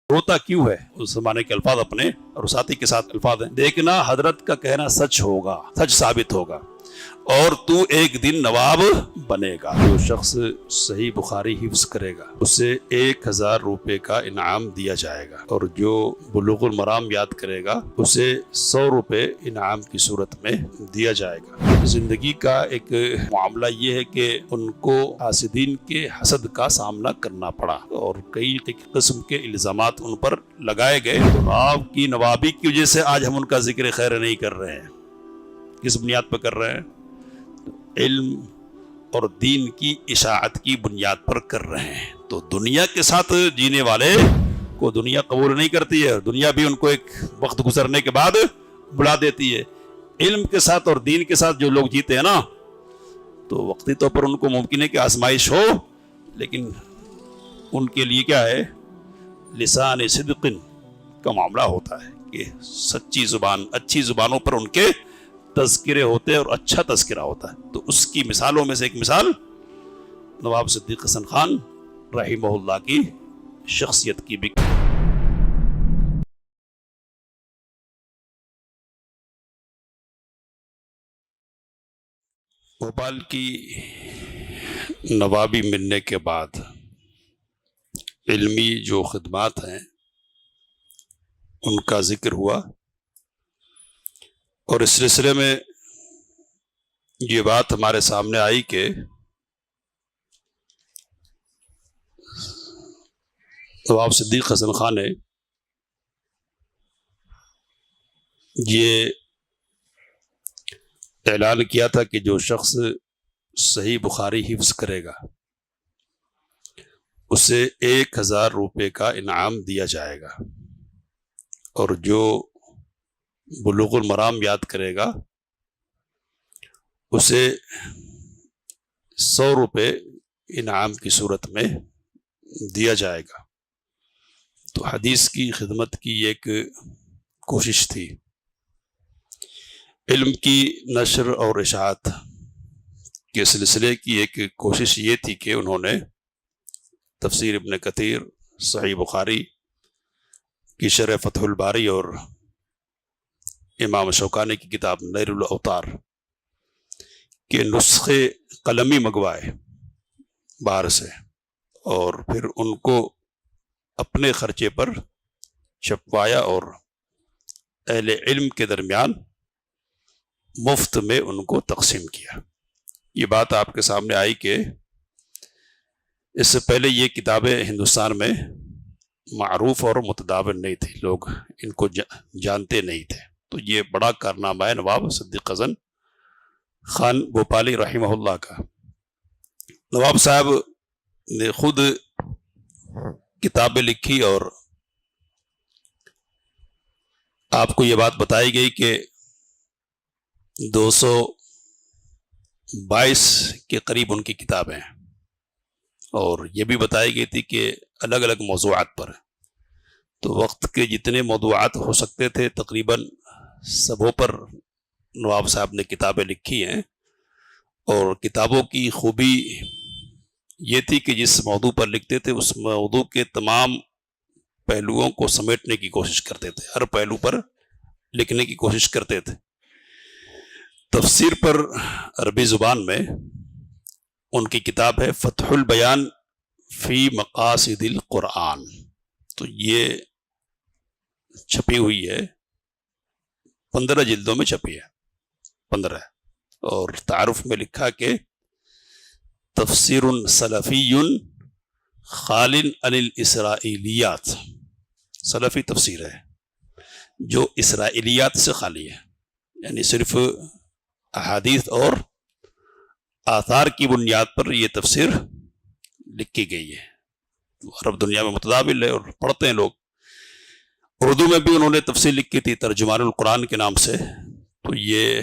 روتا کیوں ہے؟ اس زمانے کے الفاظ اپنے اور ساتھی کے ساتھ الفاظ ہیں، دیکھنا حضرت کا کہنا سچ ہوگا، سچ ثابت ہوگا، اور تو ایک دن نواب بنے گا۔ جو شخص صحیح بخاری حفظ کرے گا اسے 1000 روپے کا انعام دیا جائے گا، اور جو بلوغ المرام یاد کرے گا اسے 100 روپے انعام کی صورت میں دیا جائے گا۔ زندگی کا ایک معاملہ یہ ہے کہ ان کو حاسدین کے حسد کا سامنا کرنا پڑا اور کئی قسم کے الزامات ان پر لگائے گئے۔ تو آپ کی نوابی کی وجہ سے آج ہم ان کا ذکر خیر نہیں کر رہے ہیں۔ کس بنیاد پر کر رہے ہیں؟ علم اور دین کی اشاعت کی بنیاد پر کر رہے ہیں۔ تو دنیا کے ساتھ جینے والے کو دنیا قبول نہیں کرتی ہے، دنیا بھی ان کو ایک وقت گزرنے کے بعد بلا دیتی ہے۔ علم کے ساتھ اور دین کے ساتھ جو لوگ جیتے ہیں نا، تو وقتی طور پر ان کو ممکن ہے کہ آزمائش ہو، لیکن ان کے لیے کیا ہے؟ لسان صدق کا معاملہ ہوتا ہے کہ سچی زبان، اچھی زبانوں پر ان کے تذکرے ہوتے ہیں اور اچھا تذکرہ ہوتا ہے۔ تو اس کی مثالوں میں سے ایک مثال نواب صدیق حسن خان رحمہ اللہ کی شخصیت کی بھی۔ بھوپال کی نوابی ملنے کے بعد علمی جو خدمات ہیں ان کا ذکر ہوا، اور اس سلسلے میں یہ بات ہمارے سامنے آئی کہ نواب صدیق حسن خان نے یہ اعلان کیا تھا کہ جو شخص صحیح بخاری حفظ کرے گا اسے 1000 روپے کا انعام دیا جائے گا، اور جو بلوغ المرام یاد کرے گا اسے 100 روپے انعام کی صورت میں دیا جائے گا۔ تو حدیث کی خدمت کی ایک کوشش تھی، علم کی نشر اور اشاعت کے سلسلے کی ایک کوشش یہ تھی کہ انہوں نے تفسیر ابن کثیر، صحیح بخاری کی شرح فتح الباری اور امام شوکانی کی کتاب نیل الاوطار کے نسخے قلمی منگوائے باہر سے، اور پھر ان کو اپنے خرچے پر چھپوایا اور اہل علم کے درمیان مفت میں ان کو تقسیم کیا۔ یہ بات آپ کے سامنے آئی کہ اس سے پہلے یہ کتابیں ہندوستان میں معروف اور متداول نہیں تھی، لوگ ان کو جانتے نہیں تھے۔ تو یہ بڑا کارنامہ ہے نواب صدیق حسن خان بھوپالی رحمہ اللہ کا۔ نواب صاحب نے خود کتابیں لکھی، اور آپ کو یہ بات بتائی گئی کہ 222 کے قریب ان کی کتابیں ہیں، اور یہ بھی بتائی گئی تھی کہ الگ الگ موضوعات پر۔ تو وقت کے جتنے موضوعات ہو سکتے تھے تقریباً سبوں پر نواب صاحب نے کتابیں لکھی ہیں، اور کتابوں کی خوبی یہ تھی کہ جس موضوع پر لکھتے تھے اس موضوع کے تمام پہلوؤں کو سمیٹنے کی کوشش کرتے تھے، ہر پہلو پر لکھنے کی کوشش کرتے تھے۔ تفسیر پر عربی زبان میں ان کی کتاب ہے فتح البیان فی مقاصد القرآن، تو یہ چھپی ہوئی ہے، 15 جلدوں میں چھپی ہے، 15۔ اور تعارف میں لکھا کہ تفسیر سلفی خال عن الاسرائیلیات، سلفی تفسیر ہے جو اسرائیلیات سے خالی ہے، یعنی صرف احادیث اور آثار کی بنیاد پر یہ تفسیر لکھی گئی ہے۔ عرب دنیا میں متداول ہے اور پڑھتے ہیں لوگ۔ اردو میں بھی انہوں نے تفسیر لکھی تھی ترجمان القرآن کے نام سے، تو یہ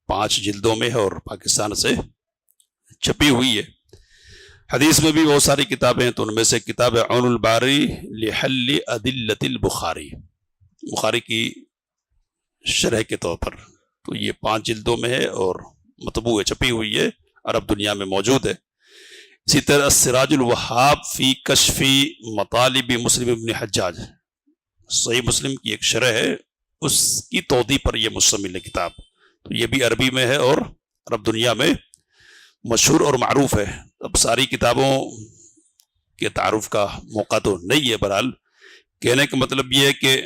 5 جلدوں میں ہے اور پاکستان سے چھپی ہوئی ہے۔ حدیث میں بھی بہت ساری کتابیں ہیں، تو ان میں سے کتاب عون الباری لحل ادلۃ البخاری، بخاری کی شرح کے طور پر، تو یہ 5 جلدوں میں ہے اور مطبوع ہے، چھپی ہوئی ہے، عرب دنیا میں موجود ہے۔ اسی طرح السراج الوہاب فی کشف مطالب مسلم ابن حجاج، صحیح مسلم کی ایک شرح ہے، اس کی توضیح پر یہ مشتمل ہے کتاب. تو یہ بھی عربی میں ہے اور عرب دنیا میں مشہور اور معروف ہے. اب ساری کتابوں کے تعارف کا موقع تو نہیں ہے، بہرحال کہنے کا مطلب یہ ہے کہ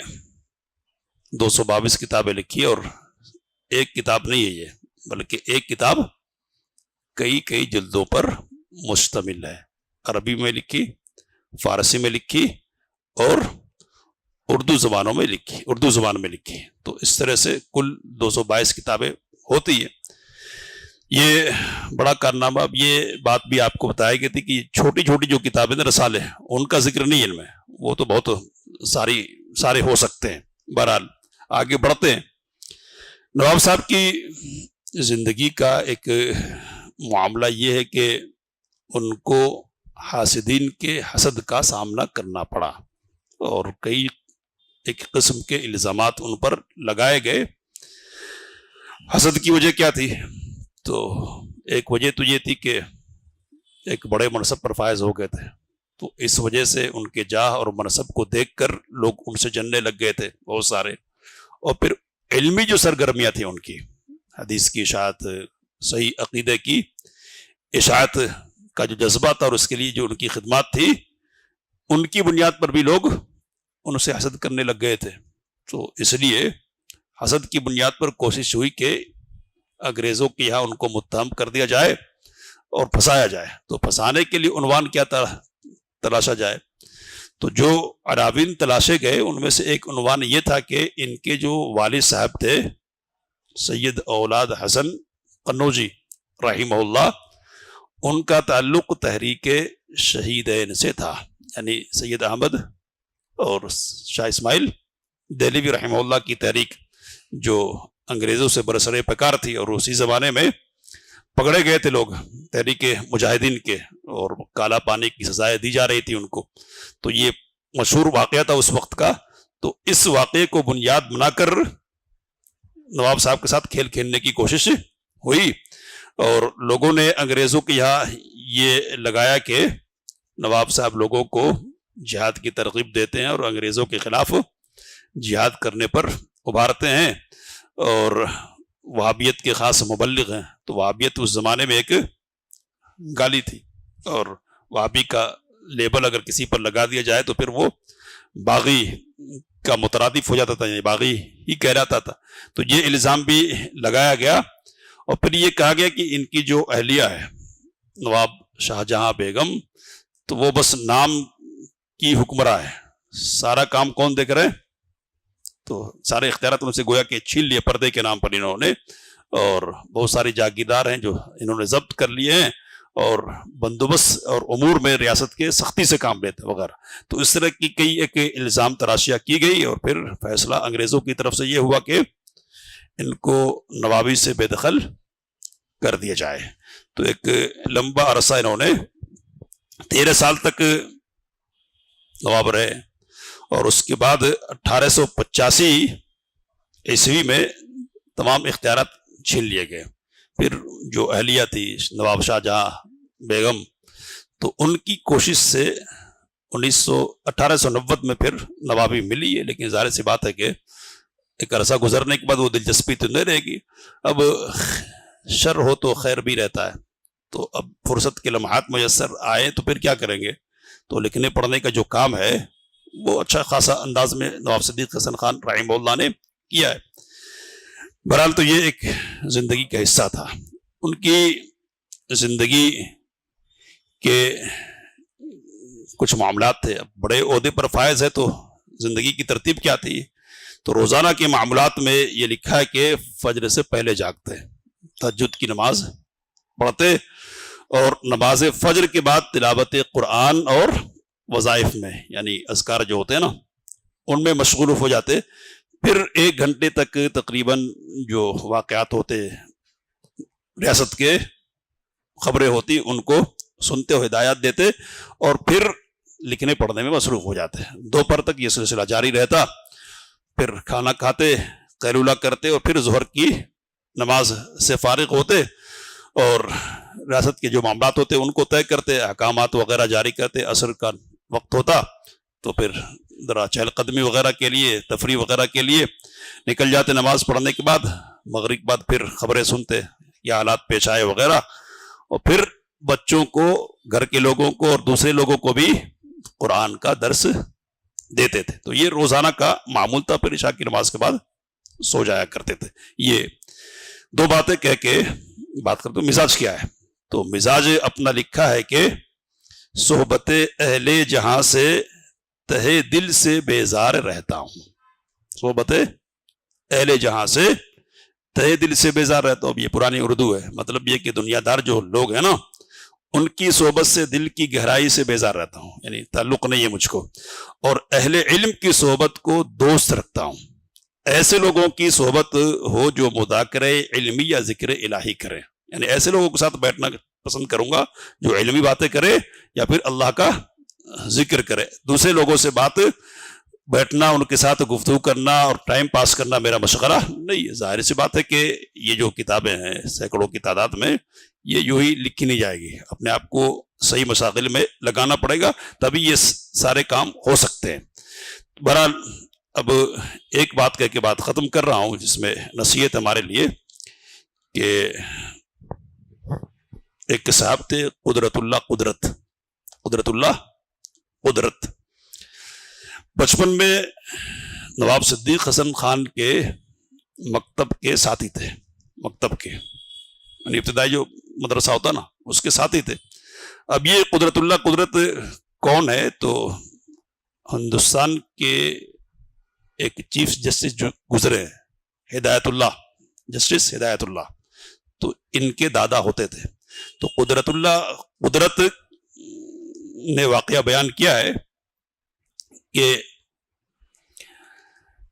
222 کتابیں لکھی اور ایک کتاب نہیں ہے یہ، بلکہ ایک کتاب کئی جلدوں پر مشتمل ہے. عربی میں لکھی، فارسی میں لکھی اور اردو زبان میں لکھی. تو اس طرح سے کل 222 کتابیں ہوتی ہیں. یہ بڑا کارنامہ. اب یہ بات بھی آپ کو بتائی گئی تھی کہ چھوٹی چھوٹی جو کتابیں رسالے ان کا ذکر نہیں ہے ان میں، وہ تو بہت سارے ہو سکتے ہیں. بہرحال آگے بڑھتے ہیں. نواب صاحب کی زندگی کا ایک معاملہ یہ ہے کہ ان کو حاسدین کے حسد کا سامنا کرنا پڑا اور کئی ایک قسم کے الزامات ان پر لگائے گئے. حسد کی وجہ کیا تھی؟ تو ایک وجہ تو یہ تھی کہ ایک بڑے منصب پر فائز ہو گئے تھے، تو اس وجہ سے ان کے جاہ اور منصب کو دیکھ کر لوگ ان سے جننے لگ گئے تھے بہت سارے. اور پھر علمی جو سرگرمیاں تھیں ان کی، حدیث کی اشاعت، صحیح عقیدے کی اشاعت کا جو جذبہ تھا اور اس کے لیے جو ان کی خدمات تھی، ان کی بنیاد پر بھی لوگ ان سے حسد کرنے لگ گئے تھے. تو اس لیے حسد کی بنیاد پر کوشش ہوئی کہ انگریزوں کے یہاں ان کو متہم کر دیا جائے اور پھنسایا جائے. تو پھنسانے کے لیے عنوان کیا تلاشا جائے؟ تو جو عناوین تلاشے گئے ان میں سے ایک عنوان یہ تھا کہ ان کے جو والد صاحب تھے سید اولاد حسن قنوجی رحمہ اللہ، ان کا تعلق تحریک شہیدین سے تھا. یعنی سید احمد اور شاہ اسماعیل دہلوی رحمہ اللہ کی تحریک جو انگریزوں سے برسر پیکار تھی، اور اسی زمانے میں پکڑے گئے تھے لوگ تحریک مجاہدین کے اور کالا پانی کی سزائیں دی جا رہی تھی ان کو. تو یہ مشہور واقعہ تھا اس وقت کا. تو اس واقعے کو بنیاد بنا کر نواب صاحب کے ساتھ کھیل کھیلنے کی کوشش ہوئی اور لوگوں نے انگریزوں کے یہاں یہ لگایا کہ نواب صاحب لوگوں کو جہاد کی ترغیب دیتے ہیں اور انگریزوں کے خلاف جہاد کرنے پر ابھارتے ہیں اور وہابیت کے خاص مبلغ ہیں. تو وہابیت اس زمانے میں ایک گالی تھی اور وہابی کا لیبل اگر کسی پر لگا دیا جائے تو پھر وہ باغی کا مترادف ہو جاتا تھا، یعنی باغی ہی کہلاتا تھا. تو یہ الزام بھی لگایا گیا اور پھر یہ کہا گیا کہ ان کی جو اہلیہ ہے نواب شاہ جہاں بیگم، تو وہ بس نام کی حکمراں ہے، سارا کام کون دیکھ رہے ہیں؟ تو سارے اختیارات ان سے گویا کہ چھین لیے پردے کے نام پر انہوں نے، اور بہت ساری جاگیردار ہیں جو انہوں نے ضبط کر لیے ہیں اور بندوبست اور امور میں ریاست کے سختی سے کام لیتے وغیرہ. تو اس طرح کی کئی ایک الزام تراشیاں کی گئی اور پھر فیصلہ انگریزوں کی طرف سے یہ ہوا کہ ان کو نوابی سے بے دخل کر دیا جائے. تو ایک لمبا عرصہ انہوں نے 13 سال تک نواب رہے اور اس کے بعد 1885 عیسوی میں تمام اختیارات چھین لیے گئے. پھر جو اہلیہ تھی نواب شاہ جہاں بیگم، تو ان کی کوشش سے 1890 میں پھر نوابی ملی ہے. لیکن ظاہر سی بات ہے کہ ایک عرصہ گزرنے کے بعد وہ دلچسپی تو نہیں رہے گی. اب شر ہو تو خیر بھی رہتا ہے. تو اب فرصت کے لمحات میسر آئے تو پھر کیا کریں گے؟ تو لکھنے پڑھنے کا جو کام ہے وہ اچھا خاصا انداز میں نواب صدیق حسن خان رحمہ اللہ نے کیا ہے. بہرحال تو یہ ایک زندگی کا حصہ تھا. ان کی زندگی کے کچھ معاملات تھے. اب بڑے عہدے پر فائز ہے تو زندگی کی ترتیب کیا تھی؟ تو روزانہ کے معاملات میں یہ لکھا ہے کہ فجر سے پہلے جاگتے، تہجد کی نماز پڑھتے اور نماز فجر کے بعد تلاوت قرآن اور وظائف میں، یعنی اذکار جو ہوتے ہیں نا، ان میں مشغول ہو جاتے. پھر 1 گھنٹے تک تقریباً جو واقعات ہوتے ریاست کے، خبریں ہوتی، ان کو سنتے ہو ہدایات دیتے اور پھر لکھنے پڑھنے میں مصروف ہو جاتے. دوپہر تک یہ سلسلہ جاری رہتا. پھر کھانا کھاتے، قیلولہ کرتے اور پھر ظہر کی نماز سے فارغ ہوتے اور ریاست کے جو معاملات ہوتے ان کو طے کرتے، احکامات وغیرہ جاری کرتے. عصر کا وقت ہوتا تو پھر ذرا چہل قدمی وغیرہ کے لیے، تفریح وغیرہ کے لیے نکل جاتے نماز پڑھنے کے بعد، مغرب کے بعد پھر خبریں سنتے یا حالات پیش آئے وغیرہ، اور پھر بچوں کو، گھر کے لوگوں کو اور دوسرے لوگوں کو بھی قرآن کا درس دیتے تھے۔ تو یہ روزانہ کا معمول تھا، پھر عشاء کی نماز کے بعد سو جایا کرتے تھے۔ یہ دو باتیں کہہ کے بات کرتے ہیں مزاج کیا ہے۔ تو مزاج اپنا لکھا ہے کہ صحبت اہل جہاں سے تہے دل سے بیزار رہتا ہوں، صحبت اہل جہاں سے تہے دل سے بیزار رہتا ہوں۔ یہ پرانی اردو ہے، مطلب یہ کہ دنیا دار جو لوگ ہیں نا، ان کی صحبت سے دل کی گہرائی سے بیزار رہتا ہوں، یعنی تعلق نہیں ہے مجھ کو، اور اہل علم کی صحبت کو دوست رکھتا ہوں۔ ایسے لوگوں کی صحبت ہو جو مذاکرہ علمی یا ذکر الہی کریں، یعنی ایسے لوگوں کے ساتھ بیٹھنا پسند کروں گا جو علمی باتیں کرے یا پھر اللہ کا ذکر کرے۔ دوسرے لوگوں سے بات بیٹھنا، ان کے ساتھ گفتگو کرنا اور ٹائم پاس کرنا میرا مشغلہ نہیں ہے۔ ظاہر سی بات ہے کہ یہ جو کتابیں ہیں سینکڑوں کی تعداد میں، یہ یوں ہی لکھی نہیں جائے گی، اپنے آپ کو صحیح مشاغل میں لگانا پڑے گا، تبھی یہ سارے کام ہو سکتے ہیں۔ بہرحال اب ایک بات کہہ کے بات ختم کر رہا ہوں، جس میں نصیحت ہمارے لیے کہ ایک صاحب تھے قدرت اللہ قدرت، بچپن میں نواب صدیق حسن خان کے مکتب کے ساتھی تھے، مکتب کے یعنی ابتدائی جو مدرسہ ہوتا نا اس کے ساتھی تھے۔ اب یہ قدرت کون ہے؟ تو ہندوستان کے ایک چیف جسٹس جو گزرے ہیں، جسٹس ہدایت اللہ، تو ان کے دادا ہوتے تھے۔ تو قدرت نے واقعہ بیان کیا ہے کہ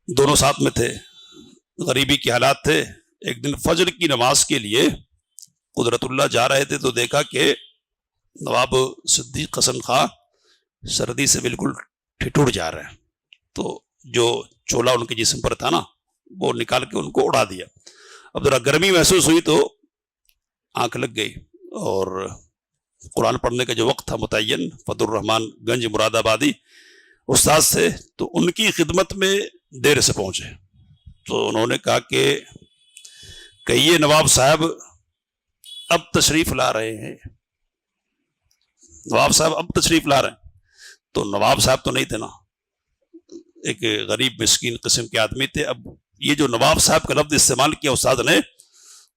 دونوں ساتھ میں تھے، غریبی کے حالات تھے۔ ایک دن فجر کی نماز کے لیے قدرت اللہ جا رہے تھے تو دیکھا کہ نواب صدیق حسن خان سردی سے بالکل ٹھٹر جا رہے ہیں، تو جو چولا ان کے جسم پر تھا نا وہ نکال کے ان کو اڑا دیا۔ اب ذرا گرمی محسوس ہوئی تو آنکھ لگ گئی، اور قرآن پڑھنے کا جو وقت تھا متعین، فضل الرحمان گنج مراد آبادی استاد سے، تو ان کی خدمت میں دیر سے پہنچے۔ تو انہوں نے کہا کہ کہیے نواب صاحب اب تشریف لا رہے ہیں، نواب صاحب اب تشریف لا رہے ہیں۔ تو نواب صاحب تو نہیں تھے نا، ایک غریب مسکین قسم کے آدمی تھے۔ اب یہ جو نواب صاحب کا لفظ استعمال کیا استاد نے،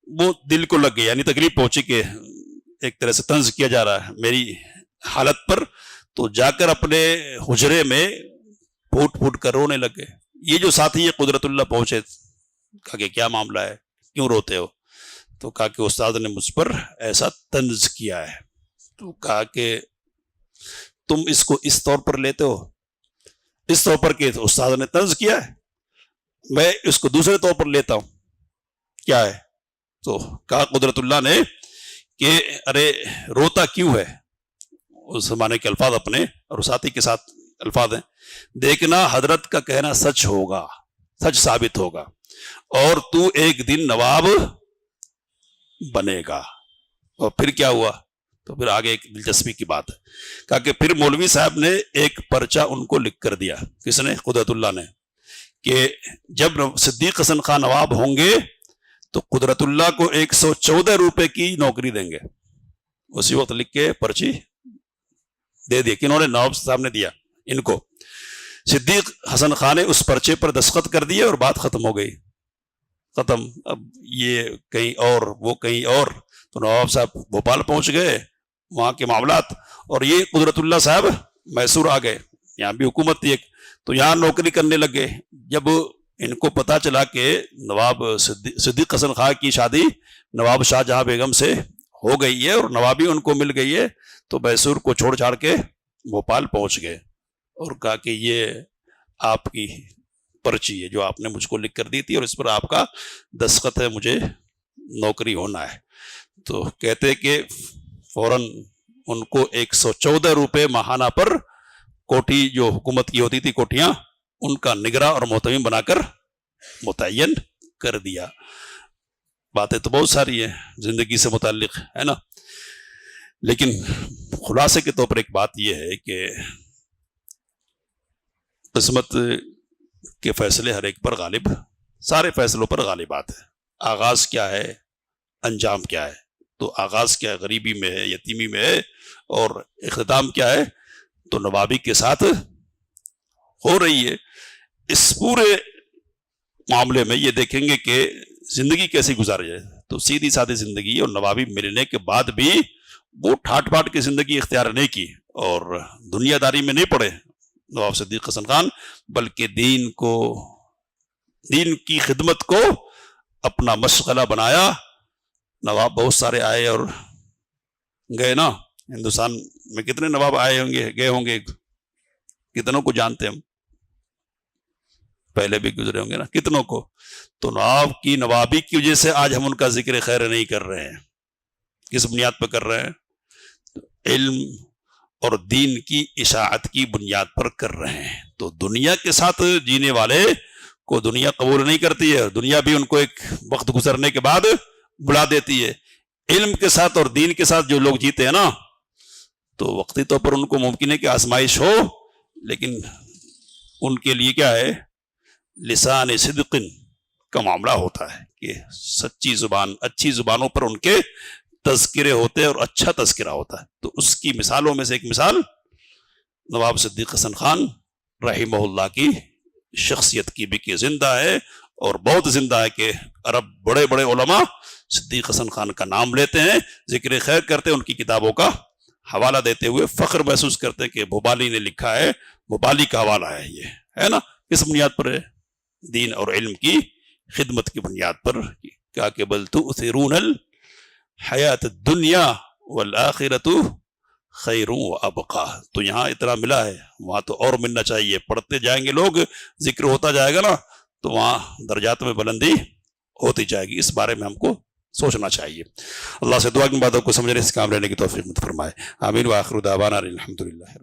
وہ دل کو لگ گیا، یعنی تکلیف پہنچی کہ ایک طرح سے طنز کیا جا رہا ہے میری حالت پر۔ تو جا کر اپنے حجرے میں پھوٹ پھوٹ کر رونے لگے۔ یہ جو ساتھی یہ قدرت اللہ پہنچے، کہا کہ کیا معاملہ ہے، کیوں روتے ہو؟ تو کہا کہ استاد نے مجھ پر ایسا طنز کیا ہے۔ تو کہا کہ تم اس کو اس طور پر لیتے ہو، اس طور پر کہ استاد نے طنز کیا ہے، میں اس کو دوسرے طور پر لیتا ہوں، کیا ہے؟ تو کہا قدرت اللہ نے کہ ارے روتا کیوں ہے؟ اس زمانے کے الفاظ اپنے اور ساتھی کے ساتھ الفاظ ہیں، دیکھنا حضرت کا کہنا سچ ہوگا، سچ ثابت ہوگا، اور تو ایک دن نواب بنے گا۔ اور پھر کیا ہوا؟ تو پھر آگے ایک دلچسپی کی بات ہے، کہا کہ پھر مولوی صاحب نے ایک پرچہ ان کو لکھ کر دیا۔ کس نے؟ قدرت اللہ نے، کہ جب صدیق حسن خان نواب ہوں گے تو قدرت اللہ کو 114 روپے کی نوکری دیں گے۔ اسی وقت لکھ کے پرچی دے دیا، کنہوں نے؟ نواب صاحب نے دیا ان کو۔ صدیق حسن خان نے اس پرچے پر دستخط کر دیے اور بات ختم ہو گئی، ختم۔ اب یہ کہیں اور، وہ کہیں اور، تو نواب صاحب بھوپال پہنچ گئے، وہاں کے معاملات، اور یہ قدرت اللہ صاحب میسور آ گئے، یہاں بھی حکومت تھی ایک، تو یہاں نوکری کرنے لگے۔ جب ان کو پتا چلا کہ نواب صدیق حسن خان کی شادی نواب شاہ جہاں بیگم سے ہو گئی ہے اور نوابی ان کو مل گئی ہے، تو میسور کو چھوڑ چھاڑ کے بھوپال پہنچ گئے اور کہا کہ یہ آپ کی پرچی ہے جو آپ نے مجھ کو لکھ کر دی تھی، اور اس پر آپ کا دستخط ہے، مجھے نوکری ہونا ہے۔ تو کہتے کہ فوراً ان کو 114 روپے ماہانہ پر کوٹھی جو حکومت کی ہوتی تھی، کوٹھیاں، ان کا نگراں اور محتمم بنا کر متعین کر دیا۔ باتیں تو بہت ساری ہیں زندگی سے متعلق، ہے نا، لیکن خلاصے کے طور پر ایک بات یہ ہے کہ قسمت کے فیصلے ہر ایک پر غالب، سارے فیصلوں پر غالب آتے ہیں۔ آغاز کیا ہے، انجام کیا ہے؟ تو آغاز کیا ہے؟ غریبی میں ہے، یتیمی میں ہے، اور اختتام کیا ہے؟ تو نوابی کے ساتھ ہو رہی ہے۔ اس پورے معاملے میں یہ دیکھیں گے کہ زندگی کیسی گزاری ہے، تو سیدھی سادھی زندگی، اور نوابی ملنے کے بعد بھی وہ ٹھاٹ پاٹ کی زندگی اختیار نہیں کی اور دنیا داری میں نہیں پڑے نواب صدیق حسن خان، بلکہ دین کو، دین کی خدمت کو اپنا مشغلہ بنایا۔ نواب بہت سارے آئے اور گئے نا، ہندوستان میں کتنے نواب آئے ہوں گے، گئے ہوں گے، کتنوں کو جانتے ہم، پہلے بھی گزرے ہوں گے نا کتنوں کو۔ تو نواب کی نوابی کی وجہ سے آج ہم ان کا ذکر خیر نہیں کر رہے ہیں۔ کس بنیاد پہ کر رہے ہیں؟ علم اور دین کی اشاعت کی بنیاد پر کر رہے ہیں۔ تو دنیا کے ساتھ جینے والے کو دنیا قبول نہیں کرتی ہے، دنیا بھی ان کو ایک وقت گزرنے کے بعد بلا دیتی ہے۔ علم کے ساتھ اور دین کے ساتھ جو لوگ جیتے ہیں نا، تو وقتی طور پر ان کو ممکن ہے کہ آزمائش ہو، لیکن ان کے لیے کیا ہے، لسان صدق کا معاملہ ہوتا ہے کہ سچی زبان، اچھی زبانوں پر ان کے تذکرے ہوتے ہیں اور اچھا تذکرہ ہوتا ہے۔ تو اس کی مثالوں میں سے ایک مثال نواب صدیق حسن خان رحمہ اللہ کی شخصیت کی بھی کہ زندہ ہے، اور بہت زندہ ہے کہ عرب بڑے بڑے علماء صدیق حسن خان کا نام لیتے ہیں، ذکر خیر کرتے ہیں، ان کی کتابوں کا حوالہ دیتے ہوئے فخر محسوس کرتے ہیں کہ بھوپالی نے لکھا ہے، بھوپالی کا حوالہ ہے، یہ ہے نا۔ کس بنیاد پر ہے؟ دین اور علم کی خدمت کی بنیاد پر، کیا کہ بل تؤثرون الحیات الدنیا والآخرۃ خیر وابقا۔ تو یہاں اتنا ملا ہے، وہاں تو اور ملنا چاہیے، پڑھتے جائیں گے لوگ، ذکر ہوتا جائے گا نا، تو وہاں درجات میں بلندی ہوتی جائے گی۔ اس بارے میں ہم کو سوچنا چاہیے۔ اللہ سے دعا کی باتوں کو سمجھنے، اس کام لینے کی توفیق مت فرمائے، آمین۔ وآخر دعوانا الحمدللہ۔